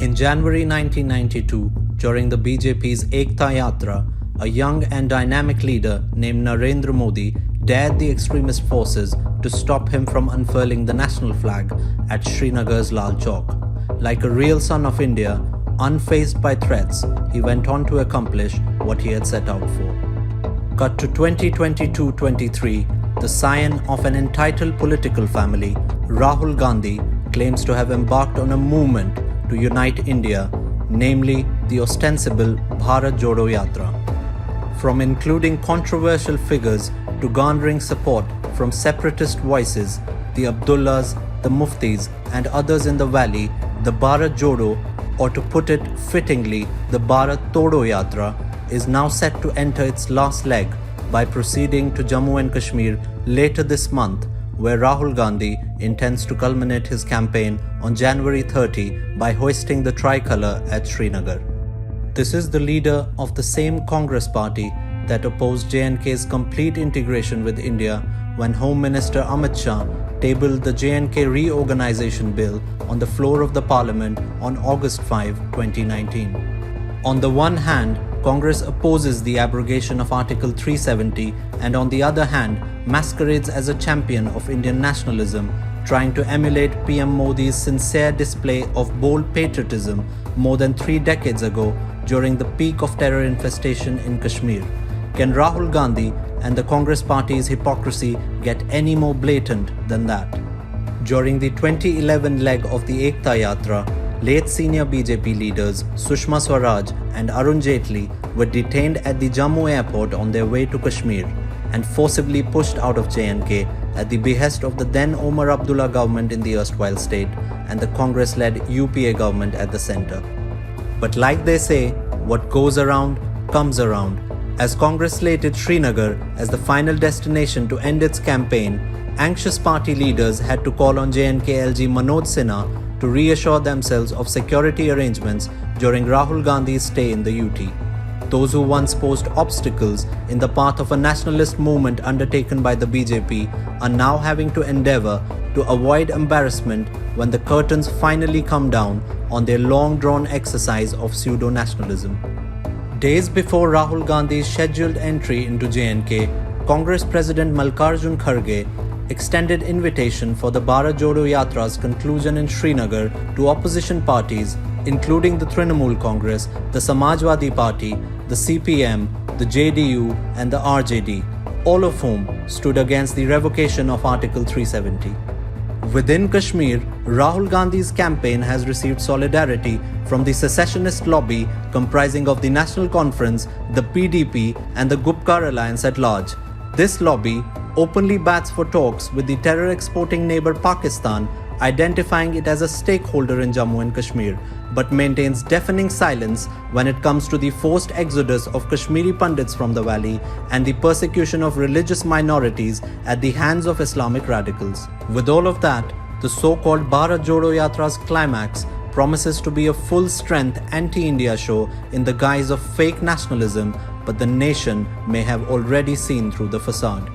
In January 1992, during the BJP's Ekta Yatra, a young and dynamic leader named Narendra Modi dared the extremist forces to stop him from unfurling the national flag at Srinagar's Lal Chowk. Like a real son of India, unfazed by threats, he went on to accomplish what he had set out for. Cut to 2022-23, the scion of an entitled political family, Rahul Gandhi, claims to have embarked on a movement to unite India, namely the ostensible Bharat Jodo Yatra. From including controversial figures to garnering support from separatist voices, the Abdullahs, the Muftis and others in the valley, the Bharat Jodo, or to put it fittingly, the Bharat Todo Yatra, is now set to enter its last leg by proceeding to Jammu and Kashmir later this month, where Rahul Gandhi intends to culminate his campaign on January 30 by hoisting the tricolour at Srinagar. This is the leader of the same Congress party that opposed J&K's complete integration with India when Home Minister Amit Shah tabled the J&K Reorganisation Bill on the floor of the Parliament on August 5, 2019. On the one hand, Congress opposes the abrogation of Article 370 and on the other hand masquerades as a champion of Indian nationalism, trying to emulate PM Modi's sincere display of bold patriotism more than 3 decades ago during the peak of terror infestation in Kashmir. Can Rahul Gandhi and the Congress party's hypocrisy get any more blatant than that? During the 2011 leg of the Ekta Yatra, late senior BJP leaders Sushma Swaraj and Arun Jaitley were detained at the Jammu airport on their way to Kashmir and forcibly pushed out of J&K at the behest of the then Omar Abdullah government in the erstwhile state and the Congress-led UPA government at the centre. But like they say, what goes around comes around. As Congress slated Srinagar as the final destination to end its campaign, anxious party leaders had to call on J&K LG Manoj Sinha to reassure themselves of security arrangements during Rahul Gandhi's stay in the UT. Those who once posed obstacles in the path of a nationalist movement undertaken by the BJP are now having to endeavour to avoid embarrassment when the curtains finally come down on their long-drawn exercise of pseudo-nationalism. Days before Rahul Gandhi's scheduled entry into J&K, Congress President Mallikarjun Kharge extended invitation for the Bharat Jodo Yatra's conclusion in Srinagar to opposition parties including the Trinamool Congress, the Samajwadi Party, the CPM, the JDU and the RJD, all of whom stood against the revocation of Article 370. Within Kashmir, Rahul Gandhi's campaign has received solidarity from the secessionist lobby comprising of the National Conference, the PDP and the Gupkar Alliance at large. This lobby openly bats for talks with the terror-exporting neighbour Pakistan, identifying it as a stakeholder in Jammu and Kashmir, but maintains deafening silence when it comes to the forced exodus of Kashmiri Pandits from the valley and the persecution of religious minorities at the hands of Islamic radicals. With all of that, the so-called Bharat Jodo Yatra's climax promises to be a full-strength anti-India show in the guise of fake nationalism, but the nation may have already seen through the facade.